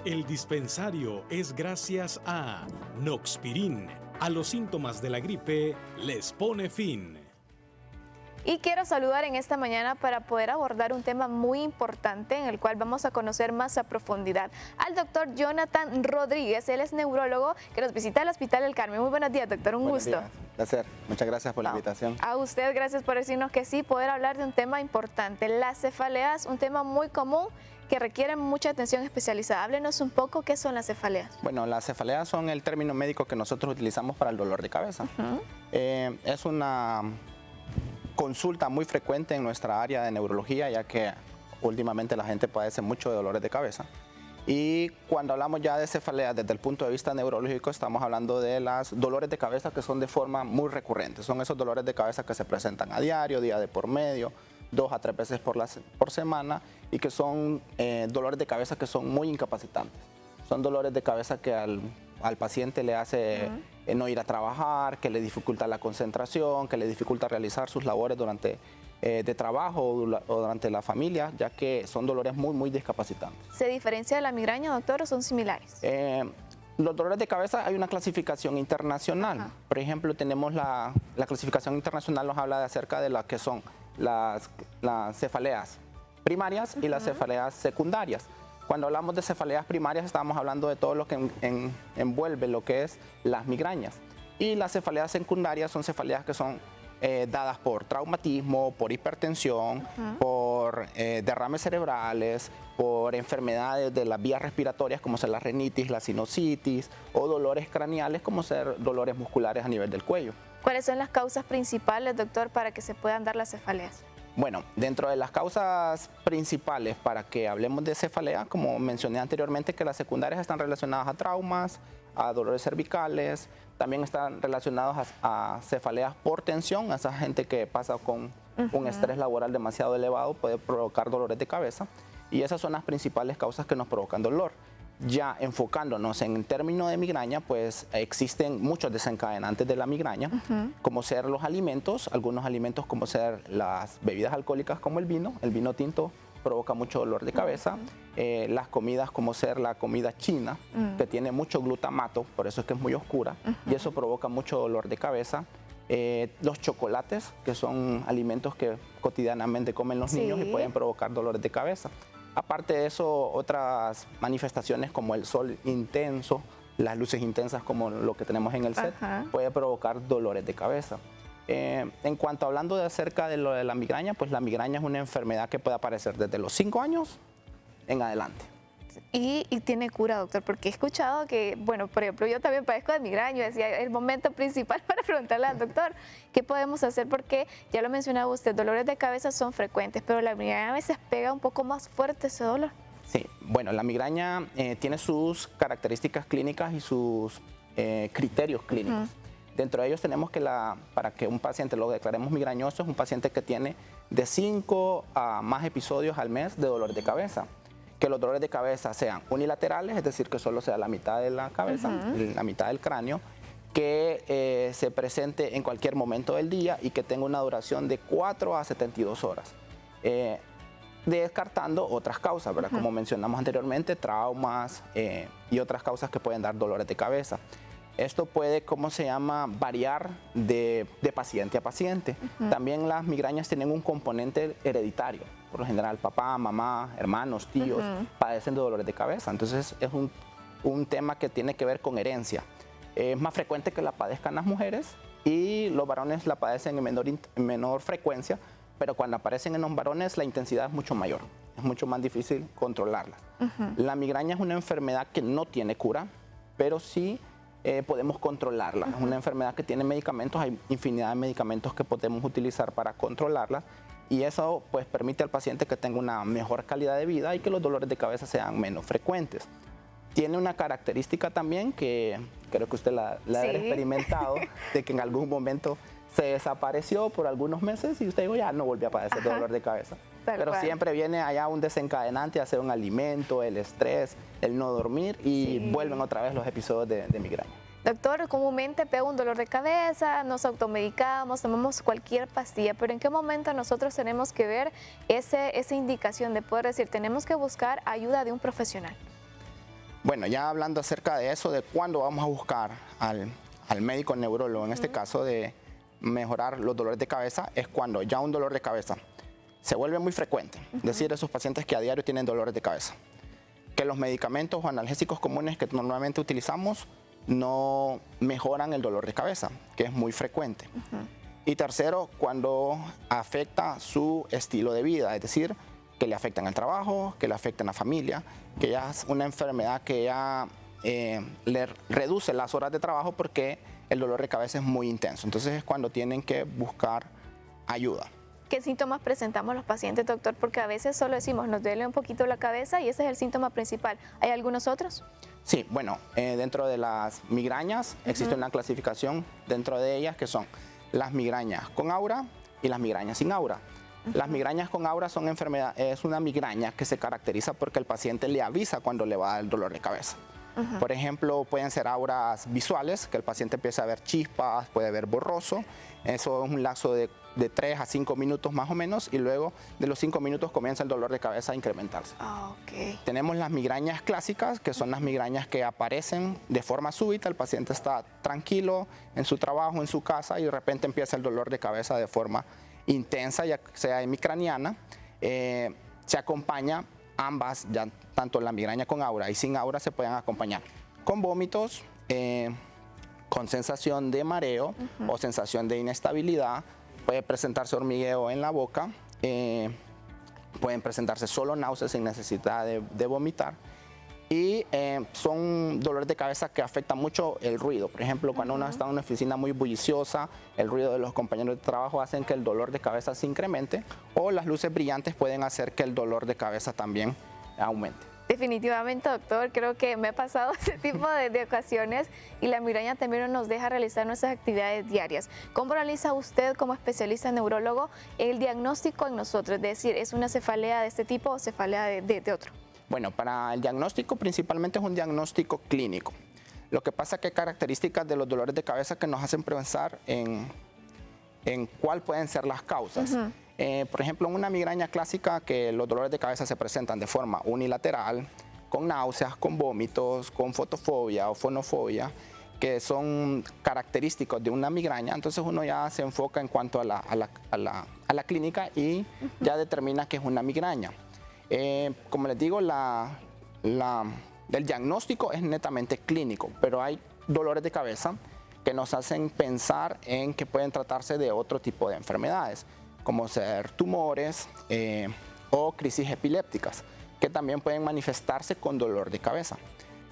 El dispensario es gracias a Noxpirin. A los síntomas de la gripe les pone fin. Y quiero saludar en esta mañana para poder abordar un tema muy importante en el cual vamos a conocer más a profundidad al doctor Jonathan Rodríguez. Él es neurólogo que nos visita al Hospital del Carmen. Muy buenos días, doctor. Un gusto. Días. Placer. Muchas gracias por la invitación. A usted, gracias por decirnos que sí, poder hablar de un tema importante. Las cefaleas, un tema muy común que requiere mucha atención especializada. Háblenos un poco qué son las cefaleas. Bueno, las cefaleas son el término médico que nosotros utilizamos para el dolor de cabeza. Es una consulta muy frecuente en nuestra área de neurología, ya que últimamente la gente padece mucho de dolores de cabeza. Y cuando hablamos ya de cefaleas desde el punto de vista neurológico, estamos hablando de los dolores de cabeza que son de forma muy recurrente. Son esos dolores de cabeza que se presentan a diario, día de por medio, 2 a 3 veces por semana, y que son dolores de cabeza que son muy incapacitantes. Son dolores de cabeza que al paciente le hace no ir a trabajar, que le dificulta la concentración, que le dificulta realizar sus labores durante de trabajo o durante la familia, ya que son dolores muy discapacitantes. ¿Se diferencia de la migraña, doctor, o son similares? Los dolores de cabeza hay una clasificación internacional. Por ejemplo, tenemos la clasificación internacional, nos habla de acerca de lo que son las cefaleas primarias y las cefaleas secundarias. Cuando hablamos de cefaleas primarias estamos hablando de todo lo que envuelve lo que es las migrañas. Y las cefaleas secundarias son cefaleas que son dadas por traumatismo, por hipertensión, por derrames cerebrales, por enfermedades de las vías respiratorias como ser la rinitis, la sinusitis, o dolores craneales como ser dolores musculares a nivel del cuello. ¿Cuáles son las causas principales, doctor, para que se puedan dar las cefaleas? Bueno, dentro de las causas principales para que hablemos de cefalea, como mencioné anteriormente, que las secundarias están relacionadas a traumas, a dolores cervicales, también están relacionados a cefaleas por tensión, a esa gente que pasa con un estrés laboral demasiado elevado puede provocar dolores de cabeza, y esas son las principales causas que nos provocan dolor. Ya enfocándonos en el término de migraña, pues existen muchos desencadenantes de la migraña, como ser los alimentos, algunos alimentos como ser las bebidas alcohólicas como el vino tinto provoca mucho dolor de cabeza, las comidas como ser la comida china, que tiene mucho glutamato, por eso es que es muy oscura, y eso provoca mucho dolor de cabeza. Los chocolates, que son alimentos que cotidianamente comen los niños y pueden provocar dolores de cabeza. Aparte de eso, otras manifestaciones como el sol intenso, las luces intensas como lo que tenemos en el set, puede provocar dolores de cabeza. En cuanto hablando acerca de lo de la migraña, pues la migraña es una enfermedad que puede aparecer desde los 5 años en adelante. Y tiene cura, doctor, porque he escuchado que, bueno, por ejemplo, yo también padezco de migraña, decía, el momento principal para preguntarle al doctor qué podemos hacer, porque ya lo mencionaba usted, dolores de cabeza son frecuentes, pero la migraña a veces pega un poco más fuerte ese dolor. Sí, bueno, la migraña tiene sus características clínicas y sus criterios clínicos. Dentro de ellos tenemos que para que un paciente lo declaremos migrañoso es un paciente que tiene de 5 a más episodios al mes de dolor de cabeza. Que los dolores de cabeza sean unilaterales, es decir, que solo sea la mitad de la cabeza, la mitad del cráneo, que se presente en cualquier momento del día y que tenga una duración de 4 a 72 horas. Descartando otras causas, ¿verdad? Como mencionamos anteriormente, traumas y otras causas que pueden dar dolores de cabeza. Esto puede, variar de paciente a paciente. También las migrañas tienen un componente hereditario. Por lo general, papá, mamá, hermanos, tíos padecen de dolores de cabeza. Entonces, es un tema que tiene que ver con herencia. Es más frecuente que la padezcan las mujeres y los varones la padecen en menor frecuencia, pero cuando aparecen en los varones la intensidad es mucho mayor. Es mucho más difícil controlarla. La migraña es una enfermedad que no tiene cura, pero sí podemos controlarla. Es una enfermedad que tiene medicamentos, hay infinidad de medicamentos que podemos utilizar para controlarla, y eso pues permite al paciente que tenga una mejor calidad de vida y que los dolores de cabeza sean menos frecuentes. Tiene una característica también que creo que usted la habrá experimentado, de que en algún momento se desapareció por algunos meses y usted dijo, ya no volvió a padecer dolor de cabeza. Pero siempre viene allá un desencadenante, hacer un alimento, el estrés, el no dormir, y vuelven otra vez los episodios de migraña. Doctor, comúnmente pega un dolor de cabeza, nos automedicamos, tomamos cualquier pastilla, pero ¿en qué momento nosotros tenemos que ver esa indicación de poder decir, tenemos que buscar ayuda de un profesional? Bueno, ya hablando acerca de eso, de cuándo vamos a buscar al médico neurólogo, en este caso de mejorar los dolores de cabeza, es cuando ya un dolor de cabeza se vuelve muy frecuente. Es decir, esos pacientes que a diario tienen dolores de cabeza. Que los medicamentos o analgésicos comunes que normalmente utilizamos no mejoran el dolor de cabeza, que es muy frecuente. Y tercero, cuando afecta su estilo de vida, es decir, que le afecta en el trabajo, que le afecta en la familia, que ya es una enfermedad que ya le reduce las horas de trabajo porque el dolor de cabeza es muy intenso. Entonces es cuando tienen que buscar ayuda. ¿Qué síntomas presentamos los pacientes, doctor? Porque a veces solo decimos, nos duele un poquito la cabeza y ese es el síntoma principal. ¿Hay algunos otros? Sí, bueno, dentro de las migrañas existe una clasificación dentro de ellas que son las migrañas con aura y las migrañas sin aura. Las migrañas con aura son es una migraña que se caracteriza porque el paciente le avisa cuando le va a dar el dolor de cabeza. Por ejemplo, pueden ser auras visuales, que el paciente empieza a ver chispas, puede ver borroso. Eso es un lapso de 3 a 5 minutos más o menos, y luego de los 5 minutos comienza el dolor de cabeza a incrementarse. Tenemos las migrañas clásicas, que son las migrañas que aparecen de forma súbita. El paciente está tranquilo en su trabajo, en su casa, y de repente empieza el dolor de cabeza de forma intensa, ya sea hemicraniana. Se acompaña ambas, ya tanto la migraña con aura y sin aura se pueden acompañar con vómitos, con sensación de mareo o sensación de inestabilidad. Puede presentarse hormigueo en la boca, pueden presentarse solo náuseas sin necesidad de vomitar. Y son dolores de cabeza que afectan mucho el ruido. Por ejemplo, cuando uno está en una oficina muy bulliciosa, el ruido de los compañeros de trabajo hacen que el dolor de cabeza se incremente, o las luces brillantes pueden hacer que el dolor de cabeza también aumente. Definitivamente, doctor, creo que me ha pasado ese tipo de ocasiones, y la migraña también no nos deja realizar nuestras actividades diarias. ¿Cómo realiza usted como especialista neurólogo el diagnóstico en nosotros? Es decir, ¿es una cefalea de este tipo o cefalea de otro? Bueno, para el diagnóstico principalmente es un diagnóstico clínico. Lo que pasa es que hay características de los dolores de cabeza que nos hacen pensar en cuál pueden ser las causas. Por ejemplo, en una migraña clásica, que los dolores de cabeza se presentan de forma unilateral, con náuseas, con vómitos, con fotofobia o fonofobia, que son característicos de una migraña. Entonces uno ya se enfoca en cuanto a la clínica y ya determina que es una migraña. Como les digo, el diagnóstico es netamente clínico, pero hay dolores de cabeza que nos hacen pensar en que pueden tratarse de otro tipo de enfermedades, como ser tumores o crisis epilépticas, que también pueden manifestarse con dolor de cabeza.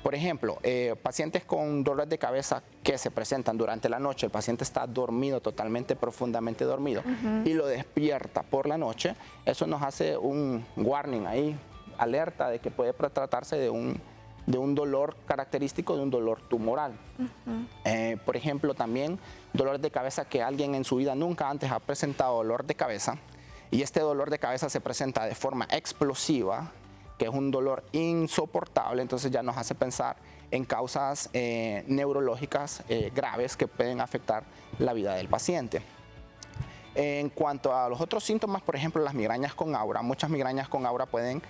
Por ejemplo, pacientes con dolores de cabeza que se presentan durante la noche, el paciente está dormido, totalmente, profundamente dormido, y lo despierta por la noche, eso nos hace un warning ahí, alerta de que puede tratarse de un dolor característico, de un dolor tumoral. Por ejemplo, también dolores de cabeza que alguien en su vida nunca antes ha presentado dolor de cabeza, y este dolor de cabeza se presenta de forma explosiva, que es un dolor insoportable. Entonces ya nos hace pensar en causas neurológicas graves que pueden afectar la vida del paciente. En cuanto a los otros síntomas, por ejemplo, las migrañas con aura, muchas migrañas con aura pueden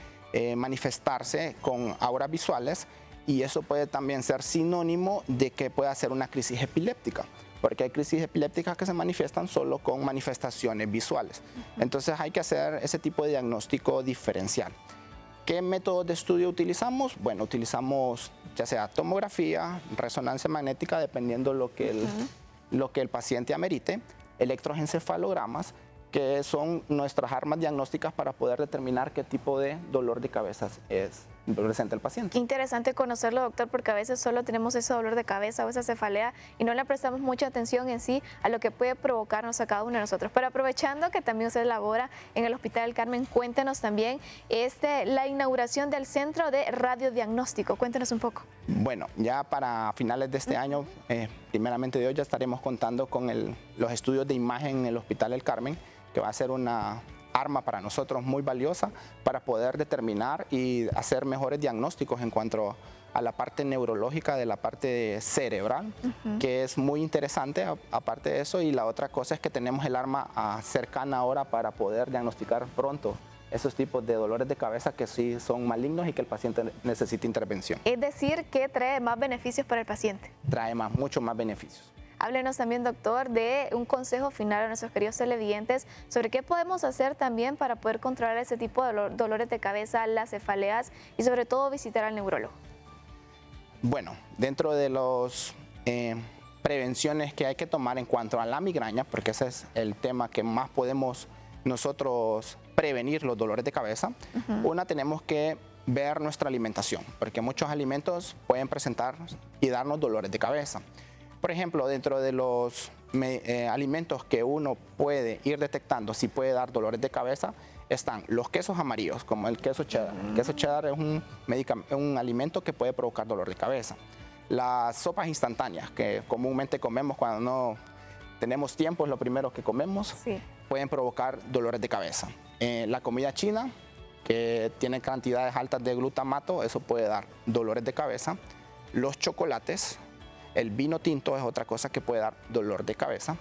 manifestarse con auras visuales, y eso puede también ser sinónimo de que pueda ser una crisis epiléptica, porque hay crisis epilépticas que se manifiestan solo con manifestaciones visuales. Entonces hay que hacer ese tipo de diagnóstico diferencial. ¿Qué métodos de estudio utilizamos? Bueno, utilizamos ya sea tomografía, resonancia magnética, dependiendo lo que el paciente amerite, electroencefalogramas, que son nuestras armas diagnósticas para poder determinar qué tipo de dolor de cabeza presenta el paciente. Qué interesante conocerlo, doctor, porque a veces solo tenemos ese dolor de cabeza o esa cefalea y no le prestamos mucha atención en sí a lo que puede provocarnos a cada uno de nosotros. Pero aprovechando que también usted labora en el Hospital del Carmen, cuéntenos también la inauguración del Centro de Radiodiagnóstico. Cuéntenos un poco. Bueno, ya para finales de este año, primeramente de hoy, ya estaremos contando con los estudios de imagen en el Hospital del Carmen, que va a ser una arma para nosotros muy valiosa para poder determinar y hacer mejores diagnósticos en cuanto a la parte neurológica de la parte cerebral, que es muy interesante aparte de eso. Y la otra cosa es que tenemos el arma cercana ahora para poder diagnosticar pronto esos tipos de dolores de cabeza que sí son malignos y que el paciente necesita intervención. Es decir, que trae más beneficios para el paciente. Trae mucho más beneficios. Háblenos también, doctor, de un consejo final a nuestros queridos televidentes sobre qué podemos hacer también para poder controlar ese tipo de dolores de cabeza, las cefaleas y sobre todo visitar al neurólogo. Bueno, dentro de las prevenciones que hay que tomar en cuanto a la migraña, porque ese es el tema que más podemos nosotros prevenir los dolores de cabeza, una, tenemos que ver nuestra alimentación, porque muchos alimentos pueden presentar y darnos dolores de cabeza. Por ejemplo, dentro de los alimentos que uno puede ir detectando si puede dar dolores de cabeza, están los quesos amarillos, como el queso cheddar. El queso cheddar es un alimento que puede provocar dolor de cabeza. Las sopas instantáneas, que comúnmente comemos cuando no tenemos tiempo, es lo primero que comemos, Sí. pueden provocar dolores de cabeza. La comida china, que tiene cantidades altas de glutamato, eso puede dar dolores de cabeza. Los chocolates, el vino tinto es otra cosa que puede dar dolor de cabeza.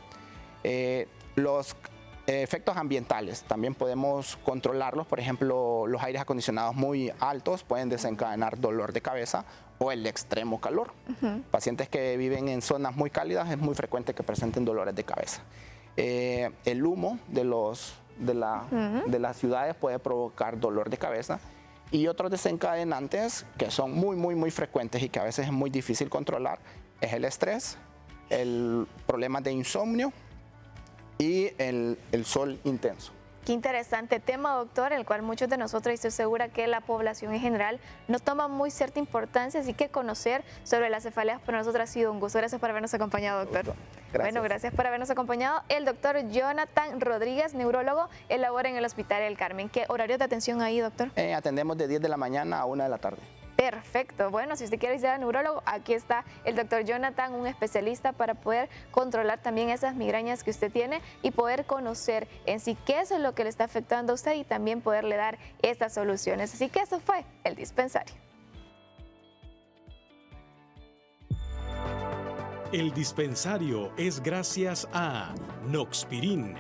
Los efectos ambientales también podemos controlarlos. Por ejemplo, los aires acondicionados muy altos pueden desencadenar dolor de cabeza o el extremo calor. Pacientes que viven en zonas muy cálidas es muy frecuente que presenten dolores de cabeza. El humo de las ciudades puede provocar dolor de cabeza. Y otros desencadenantes que son muy frecuentes y que a veces es muy difícil controlar es el estrés, el problema de insomnio y el sol intenso. Qué interesante tema, doctor, el cual muchos de nosotros, y estoy segura que la población en general, no toma muy cierta importancia, así que conocer sobre las cefaleas para nosotros ha sido un gusto. Gracias por habernos acompañado, doctor. Gracias. Bueno, gracias por habernos acompañado. El doctor Jonathan Rodríguez, neurólogo, él labora en el Hospital El Carmen. ¿Qué horario de atención ahí, doctor? Atendemos de 10 de la mañana a 1 de la tarde. Perfecto. Bueno, si usted quiere visitar al neurólogo, aquí está el doctor Jonathan, un especialista para poder controlar también esas migrañas que usted tiene y poder conocer en sí qué es lo que le está afectando a usted y también poderle dar estas soluciones. Así que eso fue el dispensario. El dispensario es gracias a Noxpirin,